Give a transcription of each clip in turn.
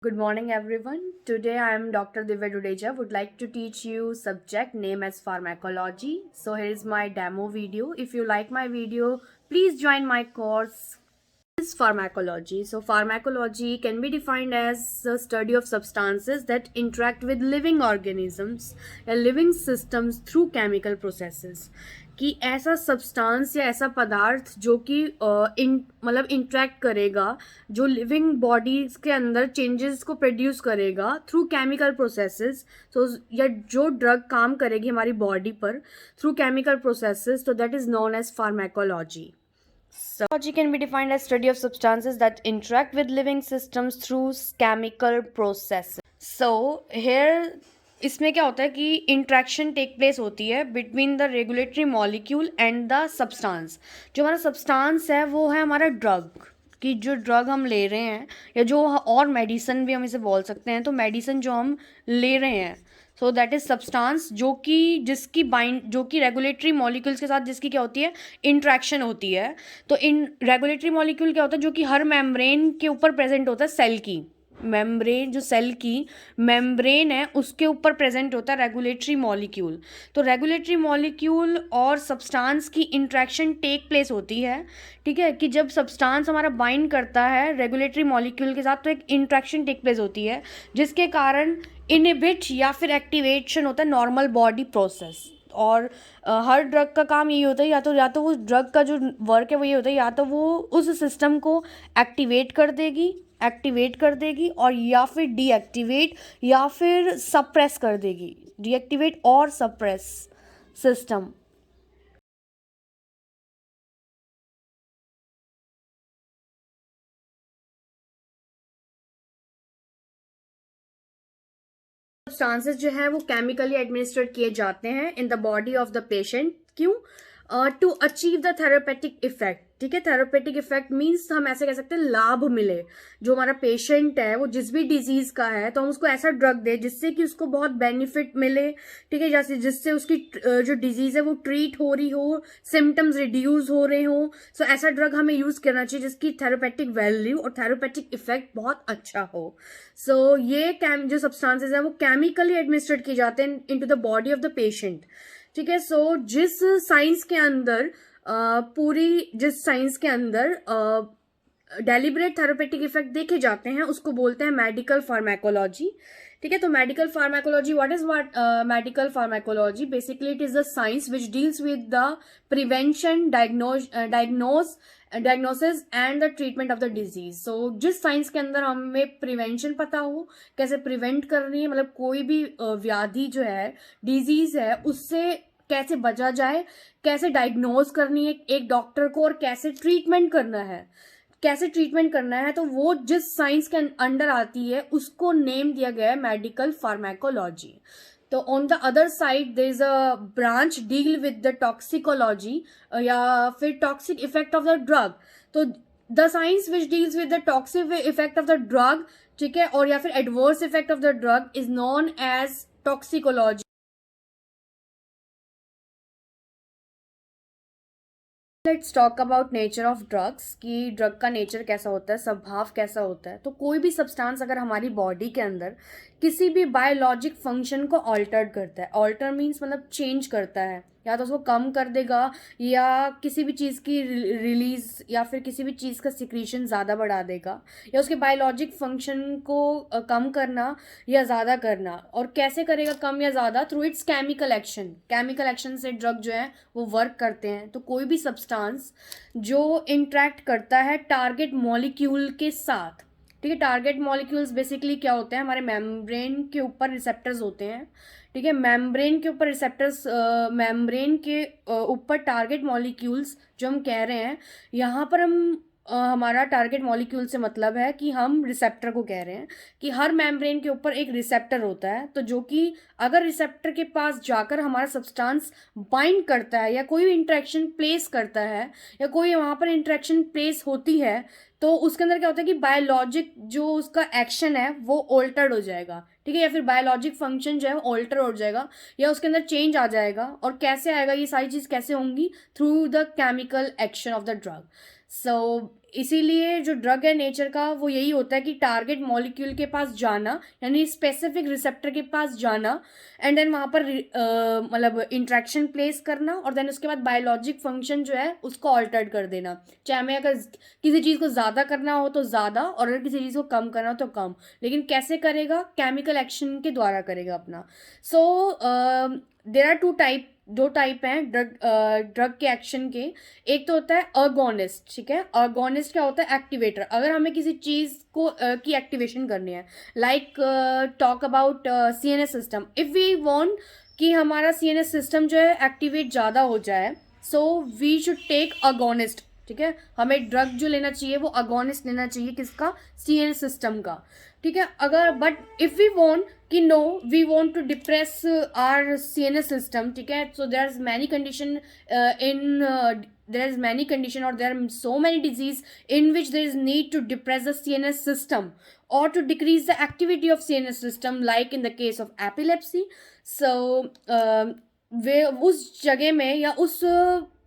Good morning everyone. Today I am Dr. Divya Dudeja. Would like to teach you subject name as pharmacology. So here is my demo video. If you like my video, please join my course. Is pharmacology. So pharmacology can be defined as the study of substances that interact with living organisms या living systems through chemical processes. कि ऐसा substance या ऐसा पदार्थ जो कि मतलब interact करेगा, जो लिविंग बॉडीज के अंदर चेंजेस को प्रोड्यूस करेगा थ्रू केमिकल प्रोसेसेस. सो या जो ड्रग काम करेगी हमारी बॉडी पर थ्रू केमिकल प्रोसेसेस, तो that is known as pharmacology. Pharmacology can be defined as study of substances that interact with living systems through chemical processes. So here इसमें क्या होता है कि इंट्रैक्शन टेक प्लेस होती है between the regulatory molecule and the substance. जो हमारा substance है वो है हमारा ड्रग, कि जो ड्रग हम ले रहे हैं या जो और मेडिसिन भी हम इसे बोल सकते हैं. तो मेडिसिन जो हम ले रहे हैं, सो दैट इज सब्सटेंस जो कि जो कि रेगुलेटरी मॉलिक्यूल्स के साथ जिसकी क्या होती है, इंट्रैक्शन होती है. तो इन रेगुलेटरी मॉलिक्यूल क्या होता है, जो कि हर मेम्ब्रेन के ऊपर प्रेजेंट होता है. सेल की मेम्ब्रेन, जो सेल की मेम्ब्रेन है उसके ऊपर प्रेजेंट होता है रेगुलेटरी मॉलिक्यूल. तो रेगुलेटरी मॉलिक्यूल और सब्सटेंस की इंट्रैक्शन टेक प्लेस होती है. ठीक है, कि जब सब्सटेंस हमारा बाइंड करता है रेगुलेटरी मॉलिक्यूल के साथ तो एक इंट्रैक्शन टेक प्लेस होती है जिसके कारण इनहिबिट या फिर एक्टिवेशन होता है नॉर्मल बॉडी प्रोसेस. और हर ड्रग का काम यही होता है, या तो वो ड्रग का जो वर्क है वो ये होता है, या तो वो उस सिस्टम को एक्टिवेट कर देगी और या फिर डीएक्टिवेट या फिर सप्रेस कर देगी. डीएक्टिवेट और सप्रेस सिस्टम. सब्सटेंसेस जो है वो केमिकली एडमिनिस्ट्रेट किए जाते हैं in the body of the patient. क्यों? To achieve the therapeutic effect. ठीक है, थेरेपेटिक इफेक्ट मीन्स हम ऐसे कह सकते हैं लाभ मिले. जो हमारा पेशेंट है वो जिस भी डिजीज का है तो हम उसको ऐसा ड्रग दे जिससे कि उसको बहुत बेनिफिट मिले. ठीक है, जैसे जिससे उसकी जो डिजीज है वो ट्रीट हो रही हो, सिम्टम्स रिड्यूस हो रहे हो. सो ऐसा ड्रग हमें यूज करना चाहिए जिसकी थेरेपेटिक वैल्यू और थेरेपेटिक इफेक्ट बहुत अच्छा हो. सो ये जो सब्सटेंसेज है वो केमिकली एडमिनिस्ट्रेट किए जाते हैं into the body of the patient. ठीक है, सो जिस साइंस के अंदर डेलिबरेट थेरेपेटिक इफेक्ट देखे जाते हैं उसको बोलते हैं मेडिकल फार्माकोलॉजी. ठीक है, तो medical pharmacology, what is medical pharmacology? Basically it is the science which deals with the prevention, diagnosis and the treatment of the disease. So जिस साइंस के अंदर हमें प्रिवेंशन पता हो, कैसे प्रिवेंट करनी है, मतलब कोई भी व्याधि जो है, डिजीज है, उससे कैसे बचा जाए, कैसे डायग्नोज करनी है एक डॉक्टर को और कैसे ट्रीटमेंट करना है, तो वो जिस साइंस के अंडर आती है उसको नेम दिया गया है मेडिकल फार्माकोलॉजी. तो on the other side there is a branch deal with the toxicology या फिर toxic effect of the drug. तो the science which deals with the toxic effect of the drug, ठीक है, और या फिर adverse effect of the drug is known as toxicology. Let's talk about nature of drugs, कि drug का nature कैसा होता है, स्वभाव कैसा होता है. तो कोई भी सब्सटेंस अगर हमारी बॉडी के अंदर किसी भी बायोलॉजिक फंक्शन को ऑल्टर करता है, ऑल्टर मीन्स मतलब चेंज करता है, या तो उसको कम कर देगा या किसी भी चीज़ की रिलीज या फिर किसी भी चीज़ का सिक्रीशन ज़्यादा बढ़ा देगा, या उसके बायोलॉजिक फंक्शन को कम करना या ज़्यादा करना. और कैसे करेगा कम या ज़्यादा? थ्रू इट्स केमिकल एक्शन से ड्रग जो है वो वर्क करते हैं. तो कोई भी सब्सटेंस जो इंट्रैक्ट करता है टारगेट मॉलिक्यूल के साथ, ठीक है, टारगेट मॉलिक्यूल्स बेसिकली क्या होते हैं, हमारे मेम्ब्रेन के ऊपर रिसेप्टर्स होते हैं. ठीक है, मेम्ब्रेन के ऊपर रिसेप्टर्स, मेम्ब्रेन के ऊपर टारगेट मॉलिक्यूल्स जो हम कह रहे हैं, यहाँ पर हम हमारा टारगेट मॉलिक्यूल से मतलब है कि हम रिसेप्टर को कह रहे हैं कि हर मेम्ब्रेन के ऊपर एक रिसेप्टर होता है. तो जो कि अगर रिसेप्टर के पास जाकर हमारा सब्सटेंस बाइंड करता है या कोई इंटरेक्शन प्लेस करता है या कोई वहाँ पर इंटरेक्शन प्लेस होती है, तो उसके अंदर क्या होता है कि बायोलॉजिक जो उसका एक्शन है वो ऑल्टर्ड हो जाएगा. ठीक है, या फिर बायोलॉजिक फंक्शन जो है वो ऑल्टर हो जाएगा या उसके अंदर चेंज आ जाएगा. और कैसे आएगा, ये सारी चीज़ कैसे होंगी? Through the chemical action of the drug. So इसीलिए जो ड्रग है नेचर का वो यही होता है कि टारगेट मॉलिक्यूल के पास जाना, यानी स्पेसिफिक रिसेप्टर के पास जाना, एंड देन वहाँ पर मतलब इंट्रैक्शन प्लेस करना, और देन उसके बाद बायोलॉजिक फंक्शन जो है उसको ऑल्टर्ड कर देना। चाहे हमें अगर किसी चीज़ को ज़्यादा करना हो तो ज़्यादा, और अगर किसी चीज़ को कम करना हो तो कम। लेकिन कैसे करेगा? केमिकल एक्शन के द्वारा करेगा अपना। सो देर आर दो टाइप हैं ड्रग के एक्शन के। एक तो होता है अगोनिस्ट, ठीक है। अगोनिस्ट क्या होता है? एक्टिवेटर। अगर हमें किसी चीज़ को की एक्टिवेशन करनी है, like talk about CNS system, if we want कि हमारा CNS सिस्टम जो है एक्टिवेट ज़्यादा हो जाए, so we should take agonist, ठीक है। हमें ड्रग जो लेना चाहिए वो अगोनिस्ट लेना चाहिए, किसका? CNS सिस्टम का, ठीक है। अगर बट इफ़ वी वांट कि no, we want to depress our CNS system, ठीक है। So there is many condition there is many condition, or there are so many disease in which there is need to depress the CNS system or to decrease the activity of CNS system, like in the case of epilepsy. So वे उस जगह में या उस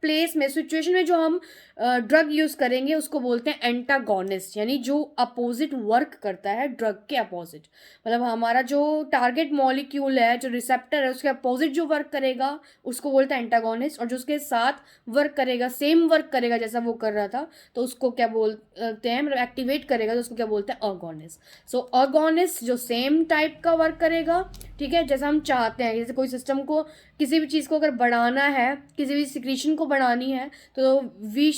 place में, situation में जो हम drug use करेंगे उसको बोलते हैं एंटागोनिस्ट, यानी जो अपोजिट वर्क करता है ड्रग के अपोजिट। मतलब हमारा जो टारगेट मॉलिक्यूल है, जो रिसेप्टर है, उसके अपोजिट जो वर्क करेगा उसको बोलते हैं एंटागोनिस्ट, और जो उसके साथ वर्क करेगा, सेम वर्क करेगा जैसा वो कर रहा था, तो उसको क्या बोलते हैं? मतलब एक्टिवेट करेगा तो उसको क्या बोलते हैं? अगोनिस्ट। सो अगोनिस्ट जो सेम टाइप का वर्क करेगा, ठीक है, जैसा हम चाहते हैं। जैसे कोई सिस्टम को, किसी भी चीज़ को अगर बढ़ाना है, किसी भी सिक्रीशन को बढ़ानी है, तो we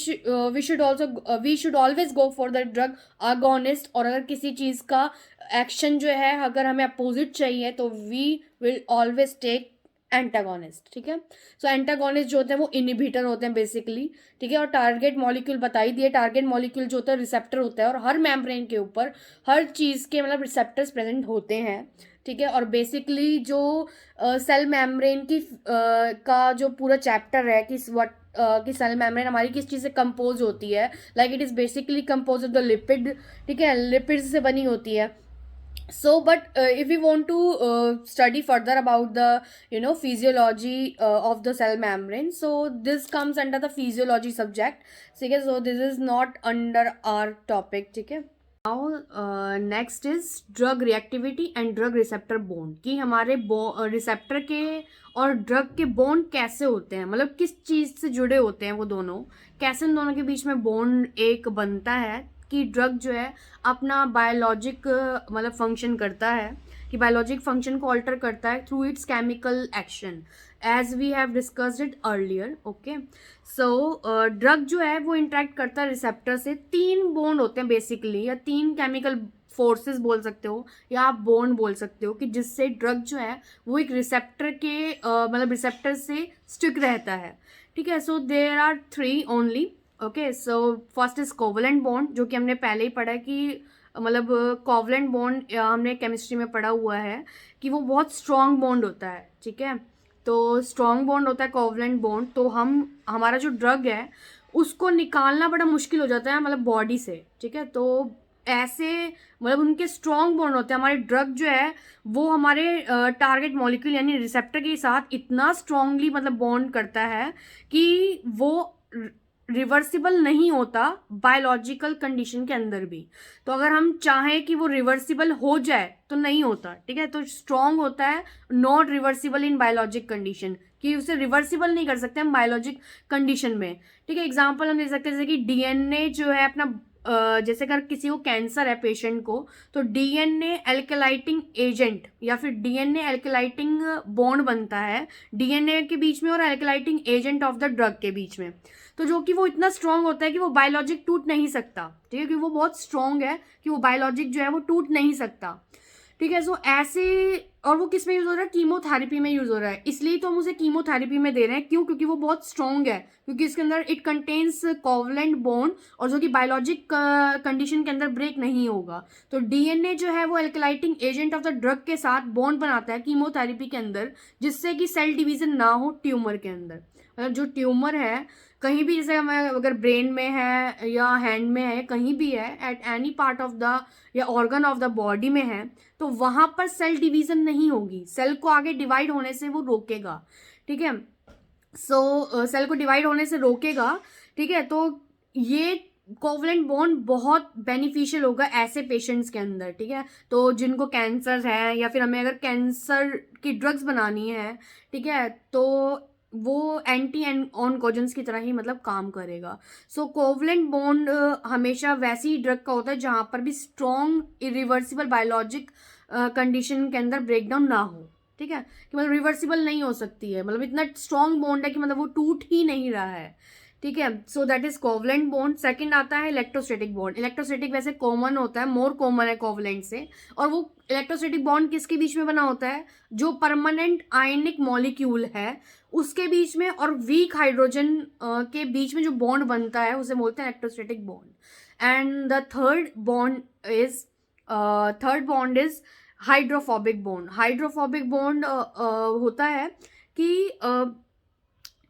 should always go for the drug agonist. और अगर किसी चीज़ का एक्शन जो है अगर हमें अपोजिट चाहिए तो we will always take antagonist, ठीक है। सो एंटागोनिस्ट जो होते हैं वो इनहिबिटर होते हैं बेसिकली, ठीक है। और टारगेट मॉलिक्यूल बता ही दिए, टारगेट मॉलिक्यूल जो होता है रिसेप्टर होता है, और हर मेम्ब्रेन के ऊपर हर चीज़ के मतलब रिसेप्टर्स प्रेजेंट होते हैं, ठीक है। और बेसिकली जो सेल मेम्ब्रेन की का जो पूरा चैप्टर है कि सेल मेम्ब्रेन हमारी किस चीज़ से कंपोज होती है, like it is basically compose of the lipid, ठीक है, लिपिड्स से बनी होती है। So but if we want to study further about the physiology of the cell membrane, so this comes under the physiology subject, ठीक है। So this is not under our topic, ठीक है। Now next is drug reactivity and drug receptor bond, कि हमारे receptor के और drug के bond कैसे होते हैं, मतलब किस चीज़ से जुड़े होते हैं वो दोनों, कैसे उन दोनों के बीच में बॉन्ड एक बनता है कि ड्रग जो है अपना बायोलॉजिक मतलब फंक्शन करता है, कि बायोलॉजिक फंक्शन को ऑल्टर करता है through its chemical action, as we have discussed it earlier, okay. So drug जो है वो इंटरेक्ट करता है रिसेप्टर से। 3 बॉन्ड होते हैं बेसिकली, या 3 केमिकल फोर्सेस बोल सकते हो, या आप बॉन्ड बोल सकते हो, कि जिससे ड्रग जो है वो एक रिसेप्टर के मतलब रिसेप्टर से स्टिक रहता है, ठीक है। So there are 3 only, okay. So first is covalent bond, जो कि हमने पहले ही पढ़ा है कि मतलब कोवलेंट बॉन्ड हमने केमिस्ट्री में पढ़ा हुआ है कि वो बहुत स्ट्रॉन्ग बॉन्ड होता है, ठीक है। तो स्ट्रॉन्ग बॉन्ड होता है कोवलेंट बॉन्ड, तो हमारा जो ड्रग है उसको निकालना बड़ा मुश्किल हो जाता है मतलब बॉडी से, ठीक है। तो ऐसे मतलब उनके स्ट्रॉन्ग बॉन्ड होते हैं। हमारे ड्रग जो है वो हमारे टारगेट मॉलिक्यूल यानी रिसेप्टर के साथ इतना स्ट्रांगली मतलब बॉन्ड करता है कि वो रिवर्सिबल नहीं होता बायोलॉजिकल कंडीशन के अंदर भी। तो अगर हम चाहें कि वो रिवर्सिबल हो जाए तो नहीं होता, ठीक है। तो स्ट्रॉन्ग होता है, not reversible in biologic condition, कि उसे रिवर्सिबल नहीं कर सकते हम बायोलॉजिक कंडीशन में, ठीक है। एग्जाम्पल हम दे सकते हैं जैसे कि DNA जो है अपना जैसे अगर किसी को कैंसर है पेशेंट को, तो DNA एल्केलाइटिंग एजेंट या फिर DNA एल्केलाइटिंग बॉन्ड बनता है DNA के बीच में और एल्केलाइटिंग एजेंट ऑफ द ड्रग के बीच में, तो जो कि वो इतना स्ट्रॉन्ग होता है कि वो बायोलॉजिक टूट नहीं सकता, ठीक है, क्योंकि वो बहुत स्ट्रॉन्ग है कि वो बायोलॉजिक जो है वो टूट नहीं सकता, ठीक है। सो ऐसे, और वो किस में यूज़ हो रहा है? कीमोथेरेपी में यूज़ हो रहा है, इसलिए तो हम उसे कीमोथेरेपी में दे रहे हैं। क्यों? क्योंकि वो बहुत स्ट्रॉन्ग है, क्योंकि इसके अंदर इट कंटेन्स कोवलेंट बॉन्ड, और जो कि बायोलॉजिक कंडीशन के अंदर ब्रेक नहीं होगा। तो DNA जो है वो एल्केलाइटिंग एजेंट ऑफ द ड्रग के साथ बॉन्ड बनाता है कीमोथेरेपी के अंदर, जिससे कि सेल डिवीजन ना हो ट्यूमर के अंदर। मतलब जो ट्यूमर है कहीं भी, जैसे हमें अगर ब्रेन में है या हैंड में है, कहीं भी है, at any part of the या ऑर्गन ऑफ द बॉडी में है, तो वहाँ पर सेल डिवीजन नहीं होगी, सेल को आगे डिवाइड होने से वो रोकेगा, ठीक है। सो सेल को डिवाइड होने से रोकेगा, ठीक है। तो ये कोवलेंट बॉन्ड बहुत बेनिफिशियल होगा ऐसे पेशेंट्स के अंदर, ठीक है। तो जिनको कैंसर है या फिर हमें अगर कैंसर की ड्रग्स बनानी है, ठीक है, तो वो एंटी ऑनकोजेंस की तरह ही मतलब काम करेगा। सो कोवलेंट बॉन्ड हमेशा वैसी ड्रग का होता है जहाँ पर भी स्ट्रॉन्ग इरिवर्सिबल बायोलॉजिक कंडीशन के अंदर ब्रेकडाउन ना हो, ठीक है, कि मतलब रिवर्सिबल नहीं हो सकती है, मतलब इतना स्ट्रॉन्ग बॉन्ड है कि मतलब वो टूट ही नहीं रहा है, ठीक है। So that is covalent bond. Second आता है इलेक्ट्रोस्टैटिक बॉन्ड। इलेक्ट्रोस्टैटिक वैसे कॉमन होता है, मोर कॉमन है कोवलेंट से। और वो इलेक्ट्रोस्टैटिक बॉन्ड किसके बीच में बना होता है? जो परमानेंट आयनिक मॉलिक्यूल है उसके बीच में और वीक हाइड्रोजन के बीच में जो बॉन्ड बनता है उसे बोलते हैं electrostatic bond. And the third bond is hydrophobic bond. Hydrophobic bond होता है कि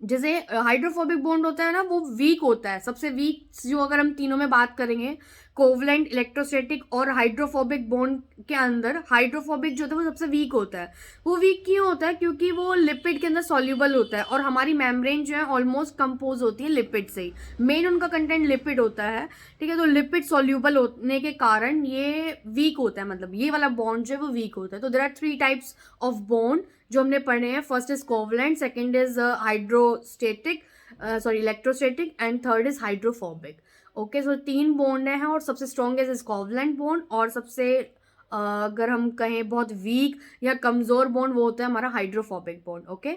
जैसे हाइड्रोफोबिक बॉन्ड होता है ना, वो वीक होता है, सबसे वीक जो अगर हम तीनों में बात करेंगे कोवलेंट, इलेक्ट्रोस्टैटिक और हाइड्रोफोबिक बॉन्ड के अंदर, हाइड्रोफोबिक जो होता है वो सबसे वीक होता है। वो वीक क्यों होता है? क्योंकि वो लिपिड के अंदर सॉल्यूबल होता है और हमारी मेम्ब्रेन जो है ऑलमोस्ट कंपोज होती है लिपिड से ही, मेन उनका कंटेंट लिपिड होता है, ठीक है। तो लिपिड सॉल्यूबल होने के कारण ये वीक होता है, मतलब ये वाला बॉन्ड जो है वो वीक होता है। तो there are 3 types of bond जो हमने पढ़े हैं। First is covalent, second is hydrostatic electrostatic and third is hydrophobic. Okay, so 3 bond हैं और सबसे स्ट्रॉन्गेस्ट इज कोवलेंट बॉन्ड और सबसे अगर हम कहें बहुत वीक या कमजोर बॉन्ड वो होता है हमारा hydrophobic bond. Okay,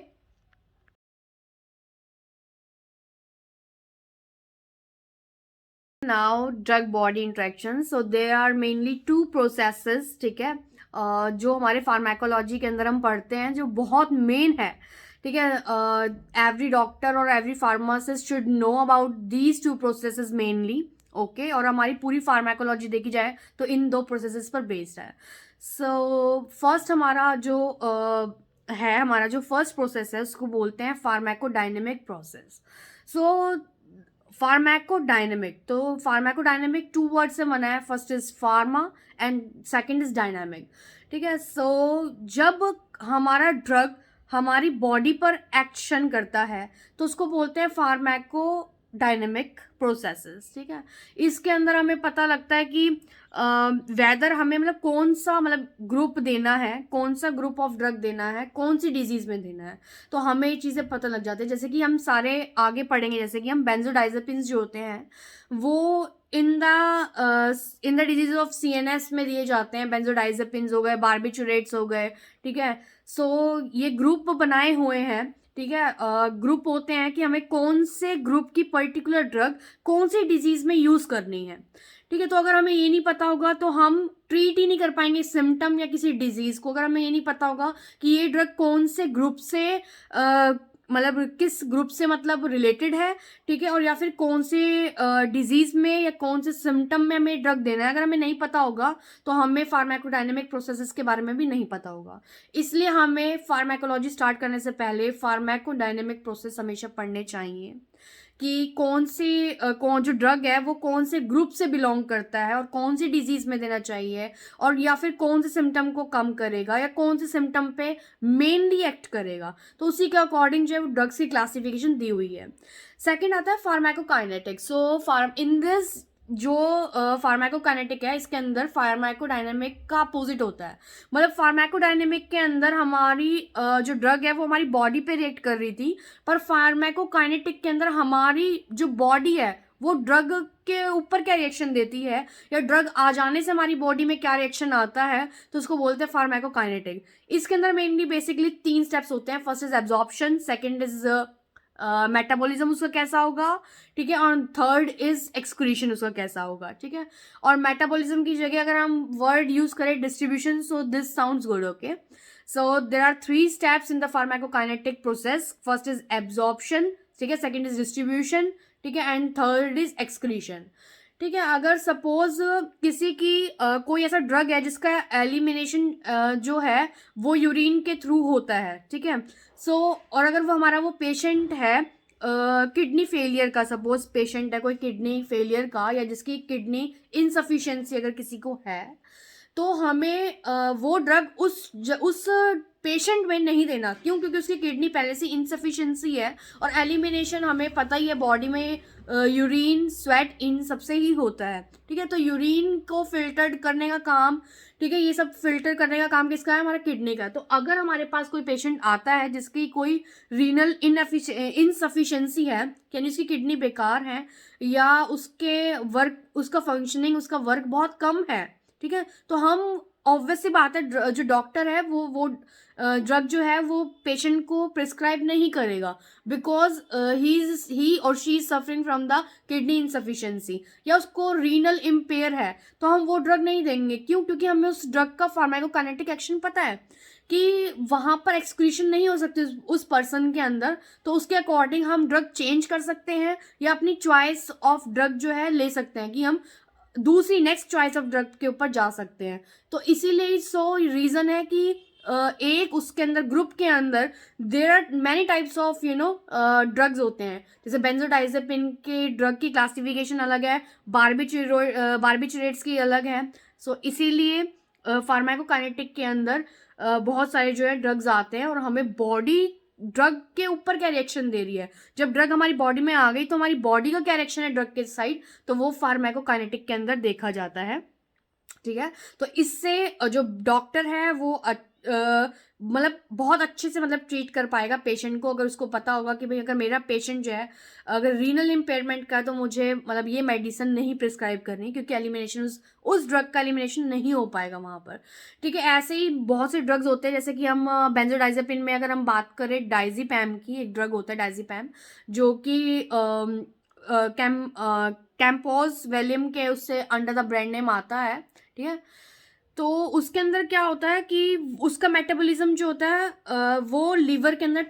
now drug body interaction. So there are mainly 2 processes, ठीक है, जो हमारे फार्माकोलॉजी के अंदर हम पढ़ते हैं, जो बहुत मेन है, ठीक है। एवरी डॉक्टर और every pharmacist should know about these 2 processes mainly, okay. और हमारी पूरी फार्माकोलॉजी देखी जाए तो इन 2 प्रोसेसेस पर बेस्ड है। सो फर्स्ट हमारा जो हमारा जो फर्स्ट प्रोसेस है उसको बोलते हैं फार्माकोडायनेमिक प्रोसेस। सो फार्माकोडायनेमिक, तो फार्माकोडायनेमिक 2 वर्ड से बना है। First is pharma and second is dynamic, ठीक है। सो जब हमारा ड्रग हमारी बॉडी पर एक्शन करता है तो उसको बोलते हैं फार्माको डायनेमिक प्रोसेसेस, ठीक है। इसके अंदर हमें पता लगता है कि वेदर हमें मतलब कौन सा मतलब ग्रुप देना है, कौन सा ग्रुप ऑफ ड्रग देना है, कौन सी डिजीज में देना है, तो हमें ये चीज़ें पता लग जाती है। जैसे कि हम सारे आगे पढ़ेंगे, जैसे कि हम बेंजोडाइजेपिन्स जो होते हैं वो in the disease of CNS में दिए जाते हैं। बेंजोडाइजेपिन्स हो गए, बार्बिचुरेट्स हो गए, ठीक है। सो ये ग्रुप बनाए हुए हैं, ठीक है। ग्रुप होते हैं कि हमें कौन से ग्रुप की पर्टिकुलर ड्रग कौन सी डिजीज में यूज करनी है, ठीक है। तो अगर हमें ये नहीं पता होगा तो हम ट्रीट ही नहीं कर पाएंगे सिम्टम या किसी डिजीज को। अगर हमें ये नहीं पता होगा कि ये ड्रग कौन से ग्रुप से मतलब किस ग्रुप से मतलब रिलेटेड है, ठीक है, और या फिर कौन से डिजीज में या कौन से सिम्टम में हमें ड्रग देना है, अगर हमें नहीं पता होगा तो हमें फार्माकोडायनेमिक प्रोसेसेस के बारे में भी नहीं पता होगा। इसलिए हमें फार्माकोलॉजी स्टार्ट करने से पहले फार्माकोडायनेमिक प्रोसेस हमेशा पढ़ने चाहिए कि कौन जो ड्रग है वो कौन से ग्रुप से बिलोंग करता है और कौन सी डिजीज में देना चाहिए, और या फिर कौन से सिम्टम को कम करेगा या कौन से सिम्टम पे मेनली एक्ट करेगा। तो उसी के अकॉर्डिंग जो है ड्रग्स की क्लासिफिकेशन दी हुई है। सेकंड आता है फार्माकोकाइनेटिक्स। सो इन दिस जो फार्माकोकाइनेटिक है इसके अंदर फार्माकोडायनेमिक का अपोजिट होता है। मतलब फार्माकोडायनेमिक के अंदर हमारी जो ड्रग है वो हमारी बॉडी पे रिएक्ट कर रही थी, पर फार्माकोकाइनेटिक के अंदर हमारी जो बॉडी है वो ड्रग के ऊपर क्या रिएक्शन देती है या ड्रग आ जाने से हमारी बॉडी में क्या रिएक्शन आता है, तो उसको बोलते हैं फार्माकोकाइनेटिक। इसके अंदर मेनली बेसिकली 3 स्टेप्स होते हैं। First is absorption, second is metabolism उसका कैसा होगा, ठीक है, और थर्ड इज एक्सक्रीशन उसका कैसा होगा, ठीक है। और मेटाबॉलिज्म की जगह अगर हम वर्ड यूज करें distribution, so this sounds good, okay. So there are 3 steps in the pharmacokinetic process. First is absorption, ठीक है, सेकंड इज डिस्ट्रीब्यूशन, ठीक है, एंड थर्ड इज एक्सक्रीशन, ठीक है। अगर सपोज किसी की कोई ऐसा ड्रग है जिसका एलिमिनेशन जो है वो यूरिन के थ्रू होता है, ठीक है। सो और अगर वो हमारा वो पेशेंट है किडनी फेलियर का, सपोज पेशेंट है कोई किडनी फेलियर का या जिसकी किडनी इनसफिशिएंसी अगर किसी को है, तो हमें वो ड्रग उस पेशेंट में नहीं देना। क्यों? क्योंकि उसकी किडनी पहले से इनसफिशिएंसी है और एलिमिनेशन हमें पता ही है बॉडी में यूरिन, स्वेट, इन सबसे ही होता है। ठीक है, तो यूरिन को फिल्टर करने का काम, ठीक है, ये सब फिल्टर करने का काम किसका है? हमारा किडनी का है। तो अगर हमारे पास कोई पेशेंट आता है जिसकी कोई रीनल इनसफिशिएंसी है, यानी उसकी किडनी बेकार है या उसके वर्क, उसका फंक्शनिंग, उसका वर्क बहुत कम है, ठीक है, तो हम ऑब्वियस सी बात है जो डॉक्टर है वो ड्रग जो है वो पेशेंट को प्रिस्क्राइब नहीं करेगा, बिकॉज ही और she is suffering from the kidney insufficiency, या उसको रीनल इम्पेयर है, तो हम वो ड्रग नहीं देंगे। क्यों? क्योंकि हमें उस ड्रग का फार्माकोकाइनेटिक एक्शन पता है कि वहां पर एक्सक्रीशन नहीं हो सकती उस पर्सन के अंदर, तो उसके अकॉर्डिंग हम ड्रग चेंज कर सकते हैं या अपनी चॉइस ऑफ ड्रग जो है ले सकते हैं कि हम दूसरी नेक्स्ट चॉइस ऑफ ड्रग के ऊपर जा सकते हैं। तो इसीलिए सो रीजन है कि एक उसके अंदर ग्रुप के अंदर there are many types of drugs होते हैं। जैसे बेंजोडाइजेपिन के ड्रग की क्लासिफिकेशन अलग है, बार्बिचुरेट्स की अलग है। सो इसीलिए फार्माकोकाइनेटिक के अंदर बहुत सारे जो है ड्रग्स आते हैं और हमें बॉडी ड्रग के ऊपर क्या रिएक्शन दे रही है। जब ड्रग हमारी बॉडी में आ गई तो हमारी बॉडी का क्या रिएक्शन है ड्रग के साइड, तो वो फार्माकोकाइनेटिक के अंदर देखा जाता है। ठीक है, तो इससे जो डॉक्टर है वो मतलब बहुत अच्छे से मतलब ट्रीट कर पाएगा पेशेंट को, अगर उसको पता होगा कि भाई अगर मेरा पेशेंट जो है अगर रीनल इम्पेयरमेंट का, तो मुझे मतलब ये मेडिसिन नहीं प्रिस्क्राइब करनी, क्योंकि एलिमिनेशन उस ड्रग का एलिमिनेशन नहीं हो पाएगा वहाँ पर। ठीक है, ऐसे ही बहुत से ड्रग्स होते हैं, जैसे कि हम बेंजोडाइजेपिन में अगर हम बात करें, डाइजीपैम की एक ड्रग होता है डाइजीपैम, जो कि कैम्पोज वैलियम के उससे अंडर द ब्रांड नेम आता है। ठीक है, तो उसके अंदर क्या होता है कि उसका मेटाबॉलिज्म जो होता है वो लीवर के अंदर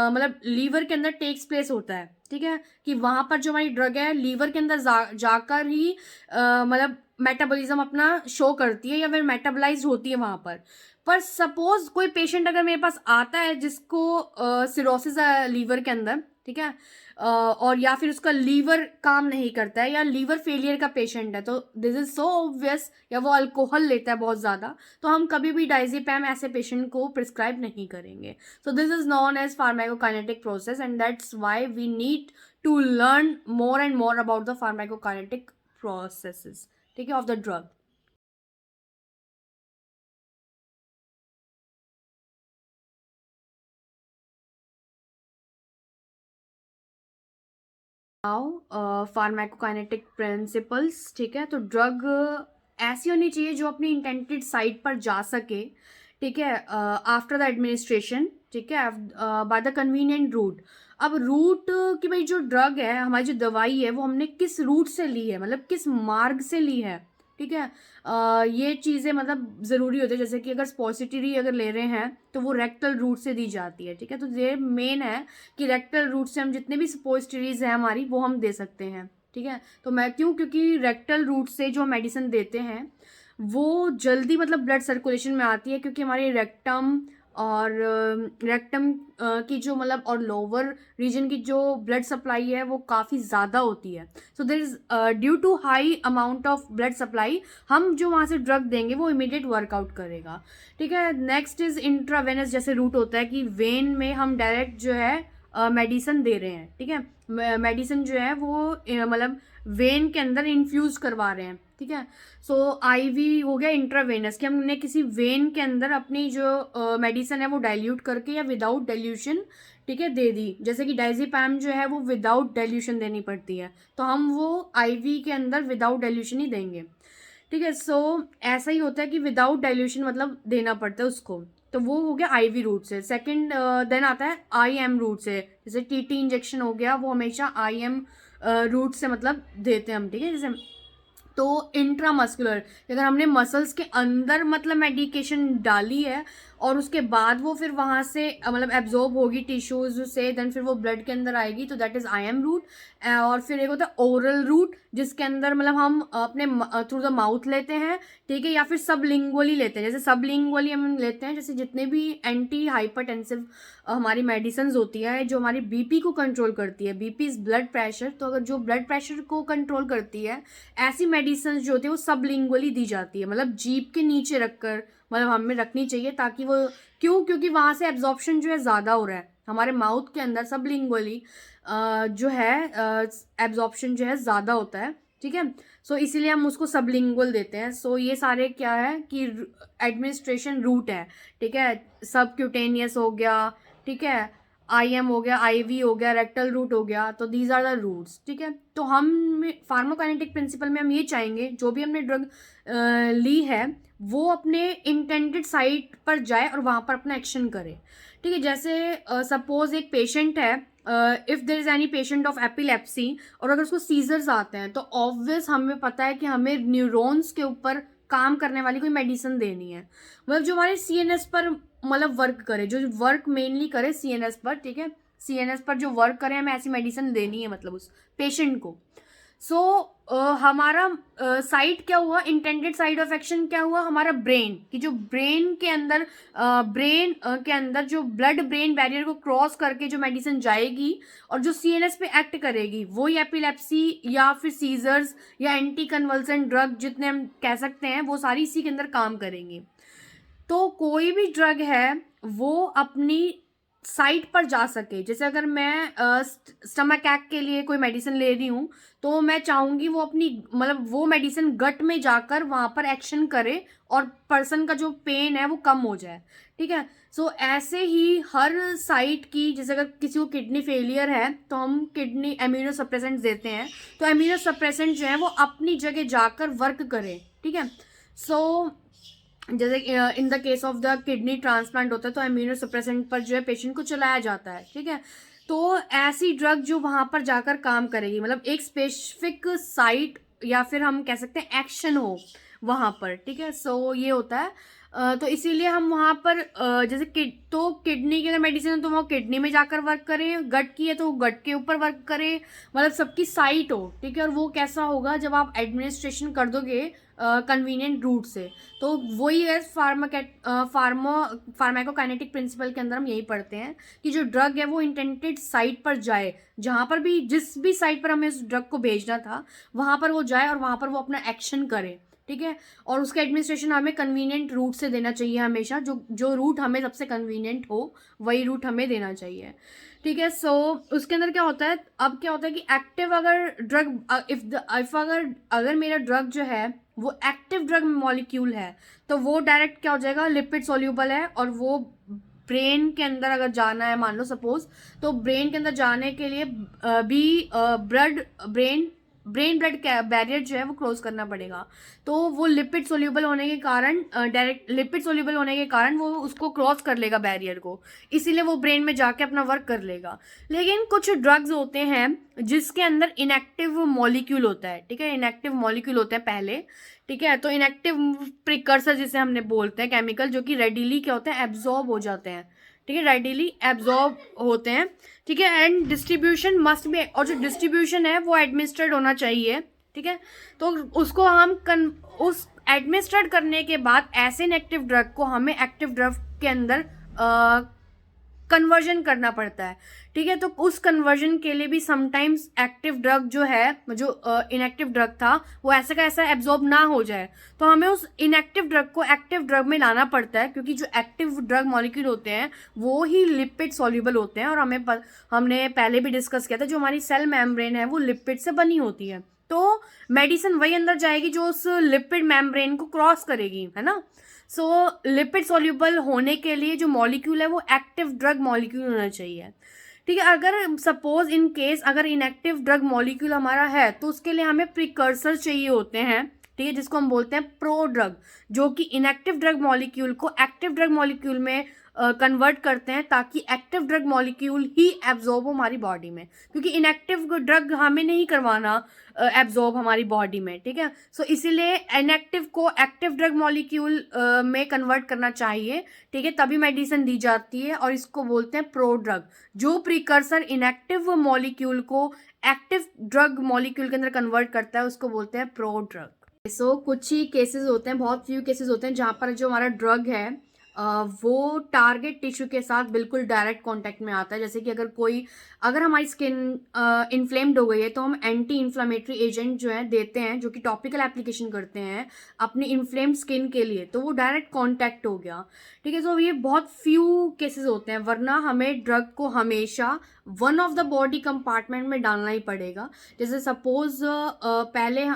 मतलब लीवर के अंदर टेक्स प्लेस होता है। ठीक है, कि वहां पर जो हमारी ड्रग है लीवर के अंदर जाकर ही मतलब मेटाबॉलिज्म अपना शो करती है या फिर मेटाबोलाइज होती है वहां पर सपोज कोई पेशेंट अगर मेरे पास आता है जिसको सिरोसिस है लीवर के अंदर, ठीक है, और या फिर उसका लीवर काम नहीं करता है या लीवर फेलियर का पेशेंट है, तो दिस इज सो ऑब्वियस, या वो अल्कोहल लेता है बहुत ज़्यादा, तो हम कभी भी डाइजीपैम ऐसे पेशेंट को प्रिस्क्राइब नहीं करेंगे। So this is known as pharmacokinetic process and that's why we need to learn more and more about the pharmacokinetic processes, ठीक है, of the drug. Now pharmacokinetic principles. ठीक है, तो ड्रग ऐसी होनी चाहिए जो अपनी इंटेंटेड साइट पर जा सके, ठीक है, आफ्टर द एडमिनिस्ट्रेशन, ठीक है, बाय द कन्वीनियंट रूट। अब रूट कि भाई जो ड्रग है, हमारी जो दवाई है वो हमने किस रूट से ली है, मतलब किस मार्ग से ली है। ठीक है, ये चीज़ें मतलब ज़रूरी होती है, जैसे कि अगर स्पॉसिटरी अगर ले रहे हैं तो वो रेक्टल रूट से दी जाती है। ठीक है, तो ये मेन है कि रेक्टल रूट से हम जितने भी सपोजिटरीज हैं हमारी वो हम दे सकते हैं। ठीक है, तो मैं क्योंकि रेक्टल रूट से जो मेडिसिन देते हैं वो जल्दी मतलब ब्लड सर्कुलेशन में आती है, क्योंकि हमारी रेक्टम और रेक्टम की जो मतलब और लोअर रीजन की जो ब्लड सप्लाई है वो काफ़ी ज़्यादा होती है। So there is due to high amount of blood supply हम जो वहाँ से ड्रग देंगे वो इमीडिएट वर्कआउट करेगा। ठीक है, नेक्स्ट इज इंट्रावेनस, जैसे रूट होता है कि वेन में हम डायरेक्ट जो है मेडिसिन दे रहे हैं। ठीक है, मेडिसिन जो है वो मतलब वेन के अंदर इन्फ्यूज करवा रहे हैं। ठीक है, सो आईवी हो गया इंट्रावेनस, कि हमने किसी वेन के अंदर अपनी जो मेडिसिन है वो डाइल्यूट करके या विदाउट डाइल्यूशन, ठीक है, दे दी। जैसे कि डाइजीपैम जो है वो विदाउट डाइल्यूशन देनी पड़ती है, तो हम वो आईवी के अंदर विदाउट डाइल्यूशन ही देंगे। ठीक है, सो ऐसा ही होता है कि विदाउट डाइल्यूशन मतलब देना पड़ता है उसको, तो वो हो गया आईवी रूट से। सेकंड देन आता है आईएम रूट से, जैसे टीटी इंजेक्शन हो गया, वो हमेशा आईएम रूट से मतलब देते हैं हम। ठीक है, जैसे तो इंट्रामस्कुलर, अगर हमने मसल्स के अंदर मतलब मेडिकेशन डाली है और उसके बाद वो फिर वहाँ से मतलब एब्जॉर्ब होगी टिश्यूज से, देन फिर वो ब्लड के अंदर आएगी, तो दैट इज आईएम रूट। और फिर एक होता है ओरल रूट, जिसके अंदर मतलब हम अपने थ्रू द माउथ लेते हैं। ठीक है, या फिर सबलिंगुअली लेते हैं, जैसे सबलिंगुअली हम लेते हैं, जैसे जितने भी एंटी हाइपरटेंसिव हमारी मेडिसिन होती है जो हमारी बीपी को कंट्रोल करती है। बीपी इज ब्लड प्रेशर, तो अगर जो ब्लड प्रेशर को कंट्रोल करती है ऐसी मेडिसिन जो होती है वो सबलिंगुअली दी जाती है, मतलब जीभ के नीचे रखकर मतलब हमें रखनी चाहिए, ताकि वो क्योंकि वहाँ से एब्जॉर्प्शन जो है ज़्यादा हो रहा है हमारे माउथ के अंदर सबलिंगुअली जो है एब्जॉर्प्शन जो है ज़्यादा होता है, ठीक है। सो इसीलिए हम उसको सबलिंगुअल देते हैं। सो ये सारे क्या है कि एडमिनिस्ट्रेशन रूट है, ठीक है। सबक्यूटेनियस हो गया, ठीक है, IM हो गया, IV हो गया, रेक्टल रूट हो गया, तो दीज आर द रूट्स, ठीक है। तो हम फार्माकोकाइनेटिक प्रिंसिपल में हम ये चाहेंगे जो भी हमने ड्रग ली है वो अपने इंटेंडेड साइट पर जाए और वहाँ पर अपना एक्शन करे, ठीक है। जैसे सपोज एक पेशेंट है, if there is any patient of epilepsy और अगर उसको सीजर्स आते हैं तो ऑब्वियस हमें पता है कि हमें न्यूरॉन्स के ऊपर काम करने वाली कोई मेडिसिन देनी है, मतलब जो हमारे CNS पर मतलब वर्क करे, जो वर्क मेनली करे CNS पर, ठीक है। CNS पर जो वर्क करे हमें ऐसी मेडिसिन देनी है मतलब उस पेशेंट को। सो हमारा साइट क्या हुआ, इंटेंडेड साइट ऑफ एक्शन क्या हुआ, हमारा ब्रेन कि जो ब्रेन के अंदर के अंदर जो ब्लड ब्रेन बैरियर को क्रॉस करके जो मेडिसिन जाएगी और जो CNS पे एक्ट करेगी वही एपिलेप्सी या फिर सीजर्स या एंटी कन्वल्सेंट ड्रग जितने हम कह सकते हैं वो सारी इसी के अंदर काम करेंगी। तो कोई भी ड्रग है वो अपनी साइट पर जा सके, जैसे अगर मैं स्टमक ऐक के लिए कोई मेडिसिन ले रही हूँ तो मैं चाहूँगी वो अपनी मतलब वो मेडिसिन गट में जाकर वहाँ पर एक्शन करे और पर्सन का जो पेन है वो कम हो जाए, ठीक है। सो ऐसे ही हर साइट की, जैसे अगर किसी को किडनी फेलियर है तो हम किडनी इम्यूनो सप्रेसेंट देते हैं, तो इम्यूनो सप्रेसेंट जो है वो अपनी जगह जाकर वर्क करे, ठीक है। सो जैसे in the case of the kidney transplant होता है तो इम्यूनो सप्रेसेंट पर जो है पेशेंट को चलाया जाता है, ठीक है। तो ऐसी ड्रग जो वहाँ पर जाकर काम करेगी, मतलब एक स्पेसिफिक साइट या फिर हम कह सकते हैं एक्शन हो वहाँ पर, ठीक है। सो ये होता है। तो इसीलिए हम वहाँ पर जैसे तो किडनी की अगर मेडिसिन है तो वो किडनी में जाकर वर्क करें, गट की है तो गट के ऊपर वर्क करें, मतलब सबकी साइट हो, ठीक है। और वो कैसा होगा जब आप एडमिनिस्ट्रेशन कर दोगे कन्वीनियंट रूट से, तो वही है फार्माकोकाइनेटिक प्रिंसिपल के अंदर हम यही पढ़ते हैं कि जो ड्रग है वो इंटेंडेड साइट पर जाए, जहाँ पर भी जिस भी साइट पर हमें उस ड्रग को भेजना था वहाँ पर वो जाए और वहाँ पर वो अपना एक्शन करे, ठीक है। और उसका एडमिनिस्ट्रेशन हमें कन्वीनियंट रूट से देना चाहिए हमेशा, जो रूट हमें सबसे कन्वीनियंट हो वही रूट हमें देना चाहिए, ठीक है। सो उसके अंदर क्या होता है, अब क्या होता है कि एक्टिव अगर ड्रग इफ अगर मेरा ड्रग जो है वो एक्टिव ड्रग मॉलिक्यूल है तो वो डायरेक्ट क्या हो जाएगा, लिपिड सोल्यूबल है और वो ब्रेन के अंदर अगर जाना है मान लो सपोज, तो ब्रेन के अंदर जाने के लिए भी ब्रेन ब्लड बैरियर जो है वो क्रॉस करना पड़ेगा। तो वो लिपिड सोल्यूबल होने के कारण डायरेक्ट लिपिड सोल्यूबल होने के कारण वो उसको क्रॉस कर लेगा बैरियर को, इसीलिए वो ब्रेन में जाके अपना वर्क कर लेगा। लेकिन कुछ ड्रग्स होते हैं जिसके अंदर इनएक्टिव मॉलिक्यूल होता है, ठीक है, इनएक्टिव मॉलिक्यूल होते हैं पहले, ठीक है। तो इनएक्टिव प्रिकर्सर जिसे हमने बोलते हैं केमिकल, जो कि रेडिली क्या होते हैं, एब्जॉर्ब हो जाते हैं, ठीक है, रेडिली एब्जॉर्ब होते हैं, ठीक है। एंड डिस्ट्रीब्यूशन मस्ट बी, और जो डिस्ट्रीब्यूशन है वो एडमिनिस्ट्रेड होना चाहिए, ठीक है। तो उसको हम उस एडमिनिस्ट्रेट करने के बाद ऐसे इनएक्टिव ड्रग को हमें एक्टिव ड्रग के अंदर कन्वर्जन करना पड़ता है, ठीक है। तो उस कन्वर्जन के लिए भी समटाइम्स एक्टिव ड्रग जो है, जो इनएक्टिव ड्रग था वो ऐसा का ऐसा एब्जॉर्ब ना हो जाए, तो हमें उस इनएक्टिव ड्रग को एक्टिव ड्रग में लाना पड़ता है, क्योंकि जो एक्टिव ड्रग मॉलिक्यूल होते हैं वो ही लिपिड सॉल्युबल होते हैं। और हमने पहले भी डिस्कस किया था, जो हमारी सेल मेम्ब्रेन है वो लिपिड से बनी होती है, तो मेडिसिन वही अंदर जाएगी जो उस लिपिड मेम्ब्रेन को क्रॉस करेगी, है ना। सो लिपिड सॉल्युबल होने के लिए जो मॉलिक्यूल है वो एक्टिव ड्रग मॉलिक्यूल होना चाहिए, ठीक है। अगर सपोज इन केस अगर इनएक्टिव ड्रग मॉलिक्यूल हमारा है तो उसके लिए हमें प्रिकर्सर चाहिए होते हैं, ठीक है, जिसको हम बोलते हैं प्रो ड्रग, जो कि इनएक्टिव ड्रग मॉलिक्यूल को एक्टिव ड्रग मॉलिक्यूल में कन्वर्ट करते हैं ताकि एक्टिव ड्रग मॉलिक्यूल ही एब्जॉर्ब हो हमारी बॉडी में, क्योंकि इनएक्टिव ड्रग हमें नहीं करवाना एब्जॉर्ब हमारी बॉडी में, ठीक है। सो इसीलिए इनएक्टिव को एक्टिव ड्रग मॉलिक्यूल में कन्वर्ट करना चाहिए, ठीक है, तभी मेडिसिन दी जाती है, और इसको बोलते हैं प्रो ड्रग। जो प्रिकर्सर इनएक्टिव मॉलिक्यूल को एक्टिव ड्रग मॉलिक्यूल के अंदर कन्वर्ट करता है उसको बोलते हैं प्रो ड्रग। सो कुछ ही केसेस होते हैं, बहुत फ्यू केसेस होते हैं जहाँ पर जो हमारा ड्रग है वो टारगेट टिश्यू के साथ बिल्कुल डायरेक्ट कांटेक्ट में आता है। जैसे कि अगर हमारी स्किन इन्फ्लेम्ड हो गई है तो हम एंटी इन्फ्लामेटरी एजेंट जो है देते हैं, जो कि टॉपिकल एप्लीकेशन करते हैं अपनी इन्फ्लेम्ड स्किन के लिए, तो वो डायरेक्ट कांटेक्ट हो गया। ठीक है, तो ये बहुत फ्यू केसेस होते हैं, वरना हमें ड्रग को हमेशा one of the body compartment में डालना ही पड़ेगा। जैसे सपोज पहले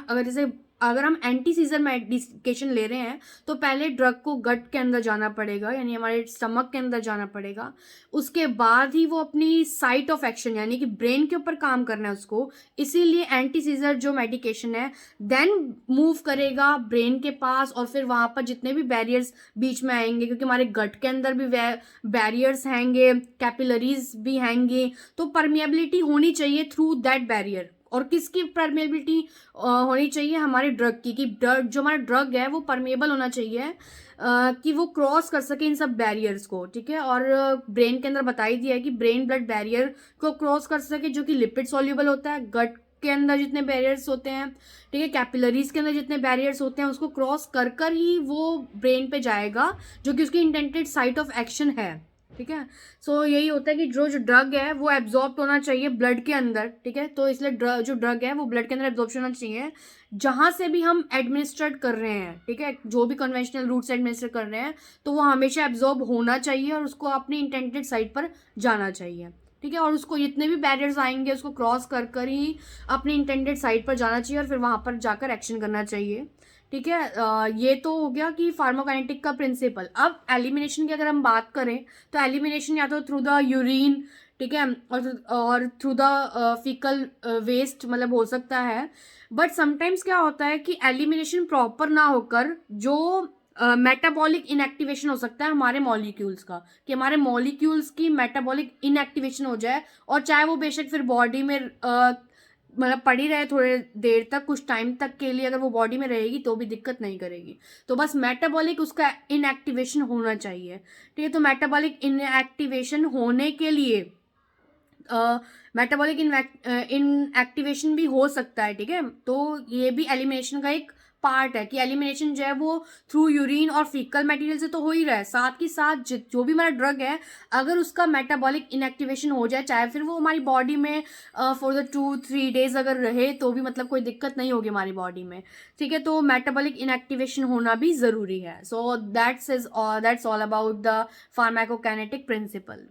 अगर हम एंटी सीजर मेडिकेशन ले रहे हैं तो पहले ड्रग को गट के अंदर जाना पड़ेगा, यानी हमारे स्टमक के अंदर जाना पड़ेगा। उसके बाद ही वो अपनी साइट ऑफ एक्शन यानी कि ब्रेन के ऊपर काम करना है उसको, इसीलिए एंटी सीजर जो मेडिकेशन है देन मूव करेगा ब्रेन के पास, और फिर वहां पर जितने भी बैरियर्स बीच में आएंगे, क्योंकि हमारे गट के अंदर भी बैरियर्स हैंगे, कैपिलरीज भी हैंगे, तो परमिएबिलिटी होनी चाहिए थ्रू दैट बैरियर। और किसकी परमेबिलिटी होनी चाहिए? हमारे ड्रग की, कि जो हमारा ड्रग है वो परमेबल होना चाहिए, कि वो क्रॉस कर सके इन सब बैरियर्स को। ठीक है, और ब्रेन के अंदर बता ही दिया है कि ब्रेन ब्लड बैरियर को क्रॉस कर सके, जो कि लिपिड सॉल्युबल होता है। गट के अंदर जितने बैरियर्स होते हैं, ठीक है, कैपिलरीज के अंदर जितने बैरियर्स होते हैं, उसको क्रॉस कर कर ही वो ब्रेन पे जाएगा, जो कि उसकी इंटेंटेड साइट ऑफ एक्शन है। ठीक है, सो यही होता है कि जो ड्रग है वो एब्जॉर्ब होना चाहिए ब्लड के अंदर। ठीक है, तो इसलिए जो ड्रग है वो ब्लड के अंदर एब्जॉर्प्शन होना चाहिए जहां से भी हम एडमिनिस्ट्रेट कर रहे हैं। ठीक है, जो भी कन्वेंशनल रूट से एडमिनिस्ट्रेट कर रहे हैं तो वो हमेशा एब्जॉर्ब होना चाहिए और उसको अपनी इंटेंडेड साइट पर जाना चाहिए। ठीक है, और उसको जितने भी बैरियर्स आएंगे उसको क्रॉस कर कर ही अपनी इंटेंडेड साइट पर जाना चाहिए और फिर वहां पर जाकर एक्शन करना चाहिए। ठीक है, ये तो हो गया कि फार्माकोकाइनेटिक का प्रिंसिपल। अब एलिमिनेशन की अगर हम बात करें तो एलिमिनेशन या तो थ्रू द यूरिन, ठीक है, और थ्रू द फीकल वेस्ट मतलब हो सकता है। बट समटाइम्स क्या होता है कि एलिमिनेशन प्रॉपर ना होकर जो मेटाबॉलिक इनएक्टिवेशन हो सकता है हमारे मॉलिक्यूल्स का, कि हमारे मॉलिक्यूल्स की मेटाबॉलिक इनएक्टिवेशन हो जाए, और चाहे वो बेशक फिर बॉडी में मतलब पड़ी रहे थोड़े देर तक, कुछ टाइम तक के लिए, अगर वो बॉडी में रहेगी तो भी दिक्कत नहीं करेगी। तो बस मेटाबॉलिक उसका इनएक्टिवेशन होना चाहिए। ठीक है, तो मेटाबॉलिक इनएक्टिवेशन होने के लिए मेटाबॉलिक इनएक्टिवेशन भी हो सकता है। ठीक है, तो ये भी एलिमिनेशन का एक पार्ट है कि एलिमिनेशन जो है वो थ्रू यूरिन और फीकल मटेरियल से तो हो ही रहा है, साथ ही साथ जो भी हमारा ड्रग है अगर उसका मेटाबॉलिक इनएक्टिवेशन हो जाए, चाहे फिर वो हमारी बॉडी में फॉर द 2-3 डेज अगर रहे तो भी मतलब कोई दिक्कत नहीं होगी हमारी बॉडी में। ठीक है, तो मेटाबॉलिक इनएक्टिवेशन होना भी ज़रूरी है। So that's all about the pharmacokinetic principal.